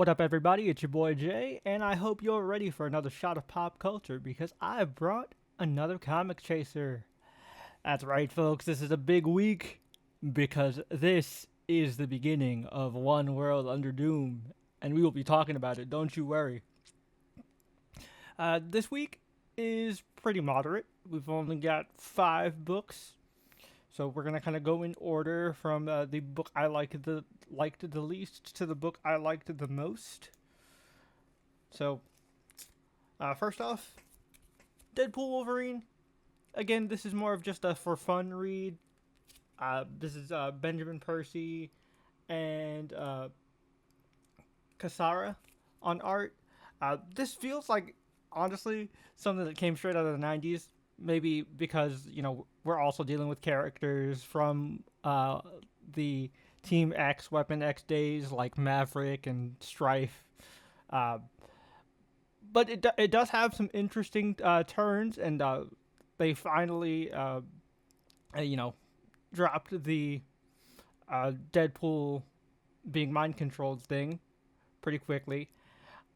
What up, everybody? It's your boy Jay, and I hope you're ready for another shot of pop culture because I brought another comic chaser. That's right, folks, this is a big week because this is the beginning of One World Under Doom, and we will be talking about it, don't you worry. This week is pretty moderate. We've only got 5 books, so we're gonna kind of go in order from the book I liked the least to the book I liked the most. So, first off, Deadpool Wolverine. Again, this is more of just a for fun read. This is Benjamin Percy and Cassara on art. This feels like, honestly, something that came straight out of the 90s. Maybe because, we're also dealing with characters from the Team X, Weapon X days, like Maverick and Strife. Uh, but it does have some interesting turns, and they finally, you know, dropped the Deadpool being mind controlled thing pretty quickly.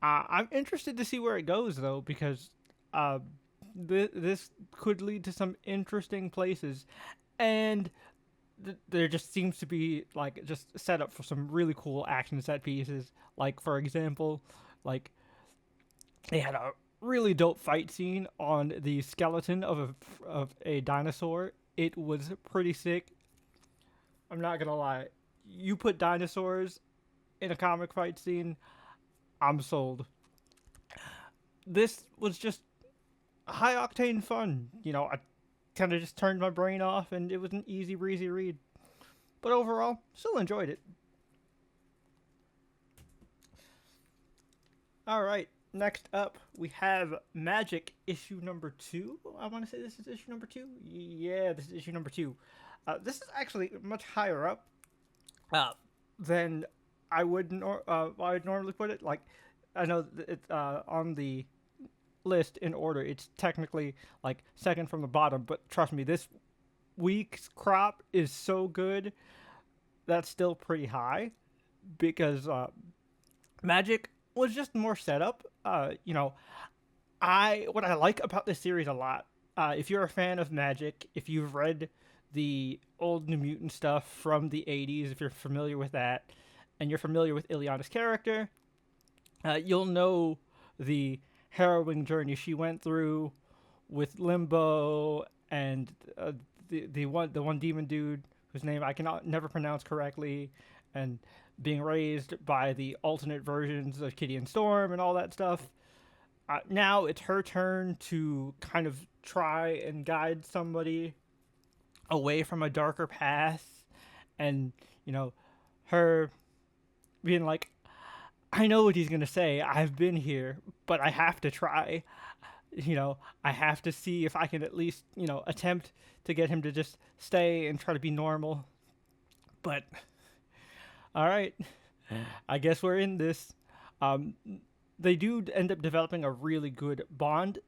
I'm interested to see where it goes though, because uh, this could lead to some interesting places, and there just seems to be like just set up for some really cool action set pieces. Like for example, like they had a really dope fight scene on the skeleton of a dinosaur. It was pretty sick. I'm not gonna lie. You put dinosaurs in a comic fight scene, I'm sold. This was just high octane fun. I kind of just turned my brain off, and it was an easy breezy read. But overall, still enjoyed it. All right, next up we have Magic issue number 2. I want to say this is issue number 2. Yeah, this is issue number 2. This is actually much higher up uh, than I'd normally put it. Like, I know it's on the list in order. It's technically like second from the bottom, but trust me, this week's crop is so good that's still pretty high because Magic was just more setup. I what I like about this series a lot. If you're a fan of Magic, if you've read the old New Mutant stuff from the 80s, if you're familiar with that, and you're familiar with Ileana's character, you'll know the harrowing journey she went through with Limbo and the one demon dude whose name I cannot never pronounce correctly, and being raised by the alternate versions of Kitty and Storm and all that stuff. Now it's her turn to kind of try and guide somebody away from a darker path, and her being like, I know what he's gonna say. I've been here, but I have to try. I have to see if I can at least, attempt to get him to just stay and try to be normal. But all right, I guess we're in this. Um, they do end up developing a really good bond.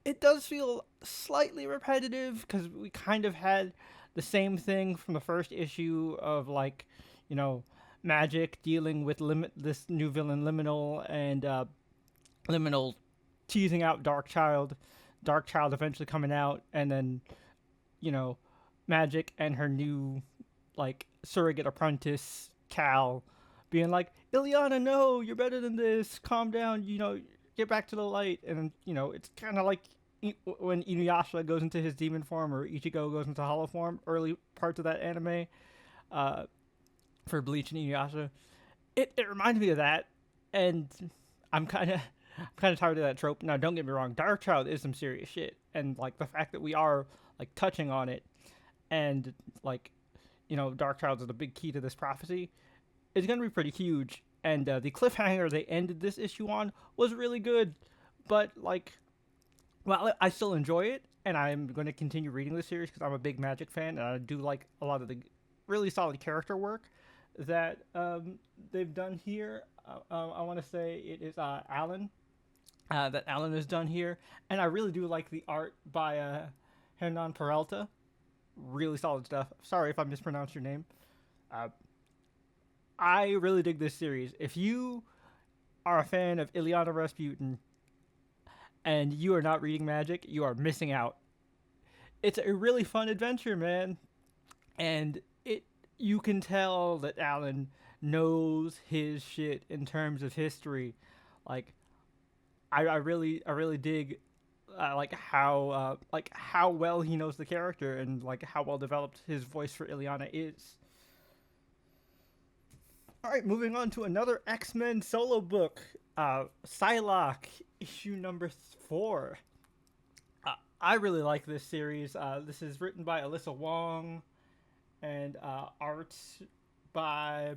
It does feel slightly repetitive because we kind of had the same thing from the first issue of, like, Magic dealing with this new villain Liminal, and Liminal teasing out Dark Child eventually coming out, and then Magic and her new, like, surrogate apprentice Cal being like, Ileana, no, you're better than this. Calm down. Get back to the light. And then, it's kind of like when Inuyasha goes into his demon form, or Ichigo goes into hollow form. Early parts of that anime, uh, for Bleach and Inuyasha, it reminds me of that, and I'm kind of tired of that trope. Now, don't get me wrong, Dark Child is some serious shit, and like the fact that we are like touching on it, and like Dark Child is a big key to this prophecy, is going to be pretty huge. And the cliffhanger they ended this issue on was really good, but like, well, I still enjoy it, and I'm going to continue reading this series because I'm a big Magic fan, and I do like a lot of the really solid character work that they've done here. I want to say it is Alan that Alan has done here, and I really do like the art by Hernan Peralta. Really solid stuff. Sorry if I mispronounced your name. Uh, I really dig this series. If you are a fan of Ilyana Rasputin and you are not reading Magic, you are missing out. It's a really fun adventure, man. And it you can tell that Alan knows his shit in terms of history. Like I really dig like how well he knows the character and like how well developed his voice for Ilyana is. All right, moving on to another X-Men solo book, Psylocke, issue number 4. I really like this series. This is written by Alyssa Wong and art by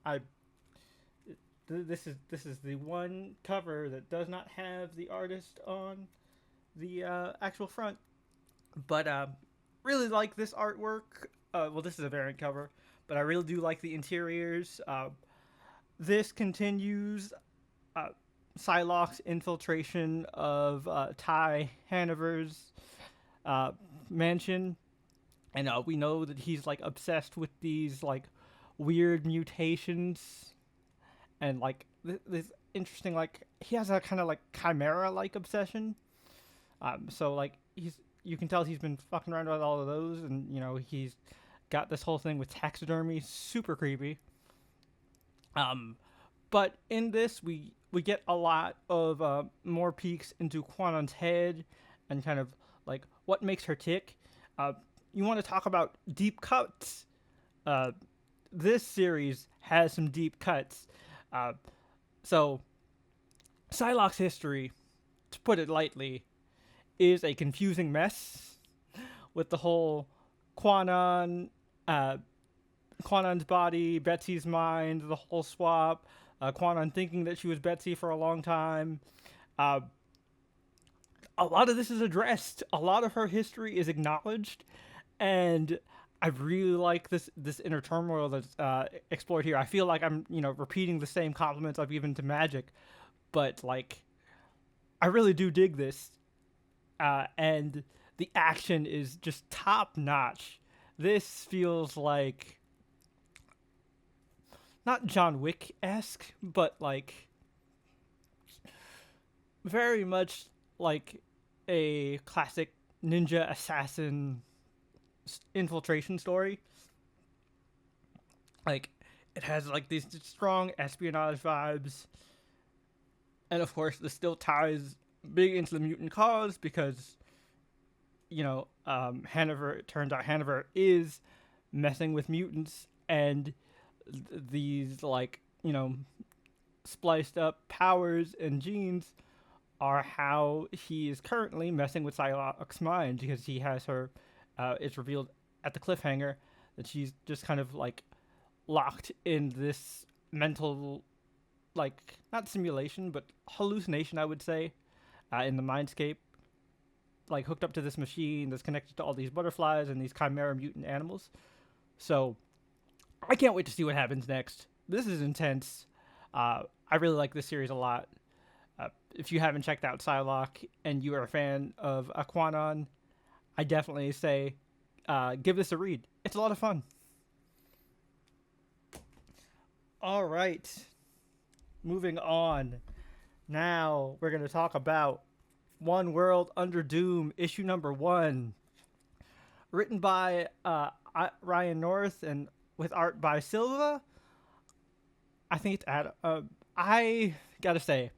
I. This is the one cover that does not have the artist on the actual front, but really like this artwork. Well, this is a variant cover, but I really do like the interiors. This continues uh, Psylocke's infiltration of Ty Hanover's mansion, and we know that he's like obsessed with these like weird mutations, and like this interesting like he has a kind of like chimera like obsession. So like you can tell he's been fucking around with all of those, and he's got this whole thing with taxidermy, super creepy. But in this, we get a lot of more peeks into Quanon's head and kind of like what makes her tick. You want to talk about deep cuts? This series has some deep cuts. So, Psylocke's history, to put it lightly, is a confusing mess with the whole Quanon, Quanon's body, Betsy's mind, the whole swap, Quanon thinking that she was Betsy for a long time. A lot of this is addressed. A lot of her history is acknowledged, and I really like this inner turmoil that's explored here. I feel like I'm repeating the same compliments I've given to Magic, but like I really do dig this, and the action is just top notch. This feels like not John Wick esque, but like very much like a classic ninja assassin infiltration story. Like it has like these strong espionage vibes, and of course this still ties big into the mutant cause because Hanover, it turns out Hanover is messing with mutants, and these like spliced up powers and genes are how he is currently messing with Psylocke's mind, because he has her it's revealed at the cliffhanger that she's just kind of like locked in this mental, like not simulation but hallucination, I would say, in the mindscape, like hooked up to this machine that's connected to all these butterflies and these chimera mutant animals. So I can't wait to see what happens next. This is intense. I really like this series a lot. If you haven't checked out Psylocke and you are a fan of Quanon, I definitely say give this a read. It's a lot of fun. All right. Moving on. Now we're going to talk about One World Under Doom, issue number 1. Written by Ryan North and with art by Silva. I think it's I gotta say,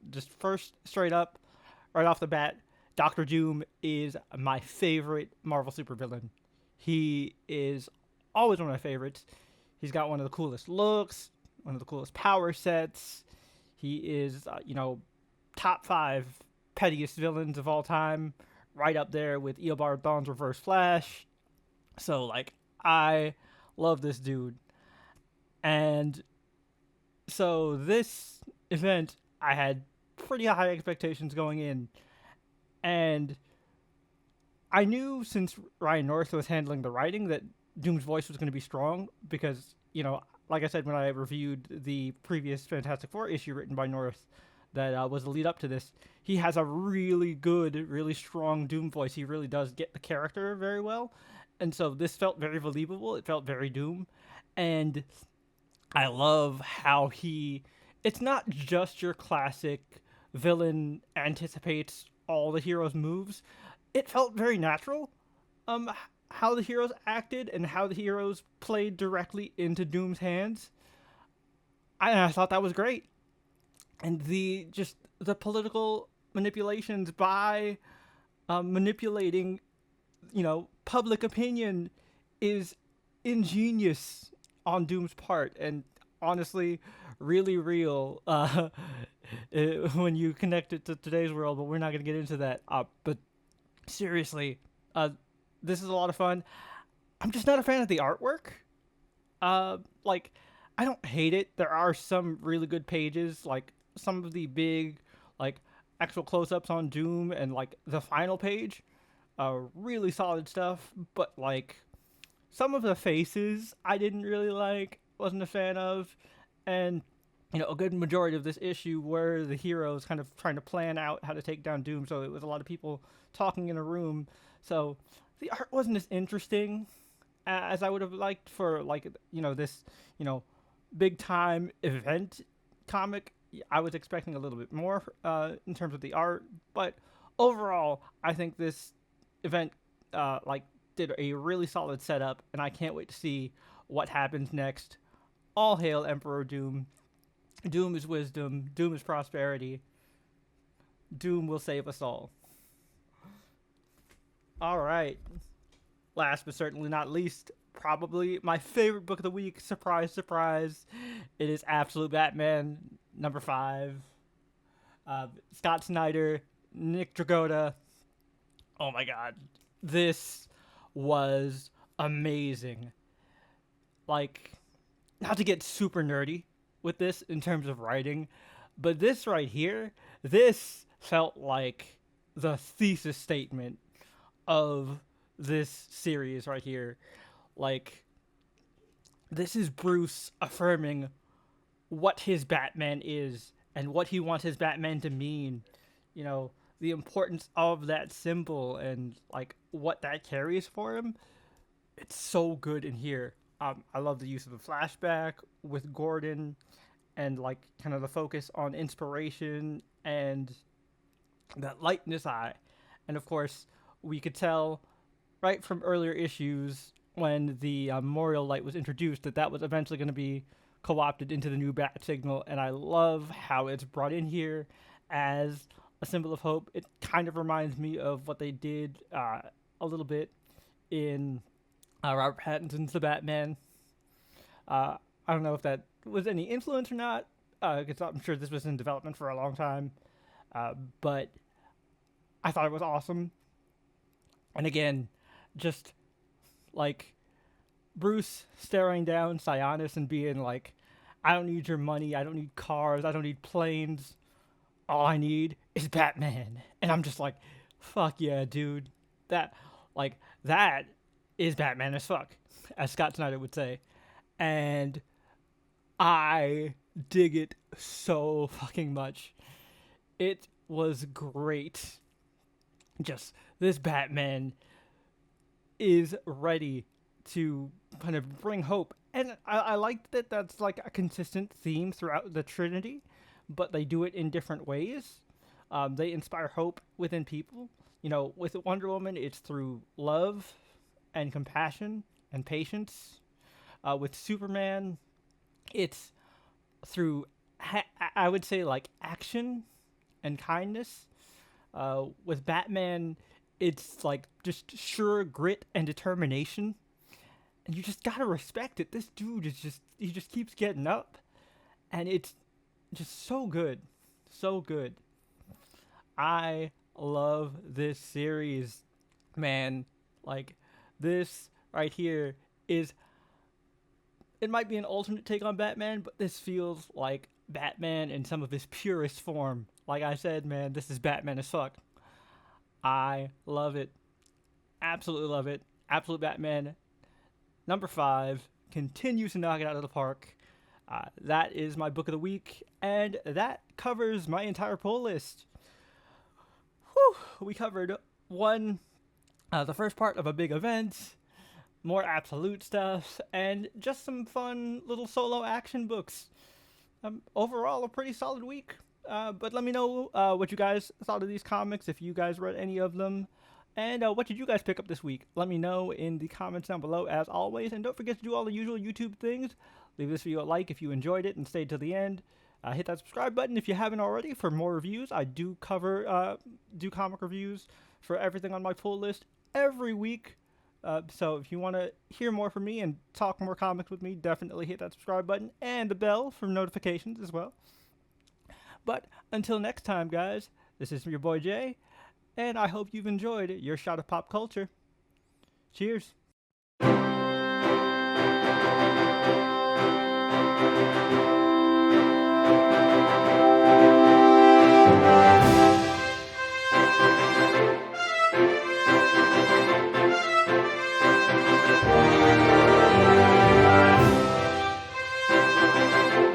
just first straight up, right off the bat, Doctor Doom is my favorite Marvel supervillain. He is always one of my favorites. He's got one of the coolest looks, one of the coolest power sets. He is, top 5 pettiest villains of all time, right up there with Eobard Thawne's Reverse Flash. So, like, I love this dude. And so this event, I had pretty high expectations going in. And I knew since Ryan North was handling the writing that Doom's voice was going to be strong because, like I said when I reviewed the previous Fantastic Four issue written by North that was the lead up to this, he has a really good, really strong Doom voice. He really does get the character very well. And so this felt very believable. It felt very Doom. And I love how he it's not just your classic villain anticipates all the hero's moves. It felt very natural. How the heroes acted and how the heroes played directly into Doom's hands. I thought that was great. And the political manipulations by manipulating, public opinion is ingenious on Doom's part, and honestly, really real when you connect it to today's world. But we're not going to get into that. But seriously, this is a lot of fun. I'm just not a fan of the artwork. Like, I don't hate it. There are some really good pages, like some of the big, like, actual close-ups on Doom and like the final page. Really solid stuff. But like, some of the faces I didn't really like, wasn't a fan of, and a good majority of this issue were the heroes kind of trying to plan out how to take down Doom. So it was a lot of people talking in a room. So the art wasn't as interesting as I would have liked for like this big time event comic. I was expecting a little bit more in terms of the art, but overall, I think this event did a really solid setup, and I can't wait to see what happens next. All hail Emperor Doom. Doom is wisdom. Doom is prosperity. Doom will save us all. All right. Last but certainly not least, probably my favorite book of the week. Surprise, surprise. It is Absolute Batman #5. Scott Snyder, Nick Dragotta. Oh my god. This was amazing. Like, not to get super nerdy with this in terms of writing, but this right here, this felt like the thesis statement of this series right here. Like, this is Bruce affirming what his Batman is and what he wants his Batman to mean. The importance of that symbol and like what that carries for him. It's so good in here. I love the use of the flashback with Gordon and like kind of the focus on inspiration and that light in his eye. And of course, we could tell right from earlier issues when the memorial light was introduced that was eventually going to be co-opted into the new bat signal. And I love how it's brought in here as a symbol of hope. It kind of reminds me of what they did a little bit in Robert Pattinson's The Batman. I don't know if that was any influence or not, because I'm sure this was in development for a long time. But I thought it was awesome. And again, just like Bruce staring down Sionis and being like, I don't need your money, I don't need cars, I don't need planes. All I need is Batman. And I'm just like, fuck yeah, dude. That is Batman as fuck, as Scott Snyder would say. And I dig it so fucking much. It was great. Just, this Batman is ready to kind of bring hope. And I like that that's like a consistent theme throughout the Trinity, but they do it in different ways. They inspire hope within people. With Wonder Woman, it's through love and compassion and patience. With Superman, it's through, I would say, like action and kindness. With Batman, it's like just sure grit and determination. And you just gotta respect it. This dude he just keeps getting up. And it's just so good. So good. I love this series, man. Like, this right here is, it might be an alternate take on Batman, but this feels like Batman in some of his purest form. Like I said, man, this is Batman as fuck. I love it. Absolutely love it. Absolute Batman #5 continues to knock it out of the park. That is my book of the week, and that covers my entire pull list. Whew, we covered the first part of a big event, more absolute stuff, and just some fun little solo action books. Overall, a pretty solid week. But let me know what you guys thought of these comics, if you guys read any of them, and what did you guys pick up this week? Let me know in the comments down below, as always. And don't forget to do all the usual YouTube things. Leave this video a like if you enjoyed it and stayed to the end. Hit that subscribe button if you haven't already for more reviews. I do do comic reviews for everything on my pull list every week. So if you want to hear more from me and talk more comics with me, definitely hit that subscribe button and the bell for notifications as well. But until next time, guys, this is your boy Jay, and I hope you've enjoyed your shot of pop culture. Cheers.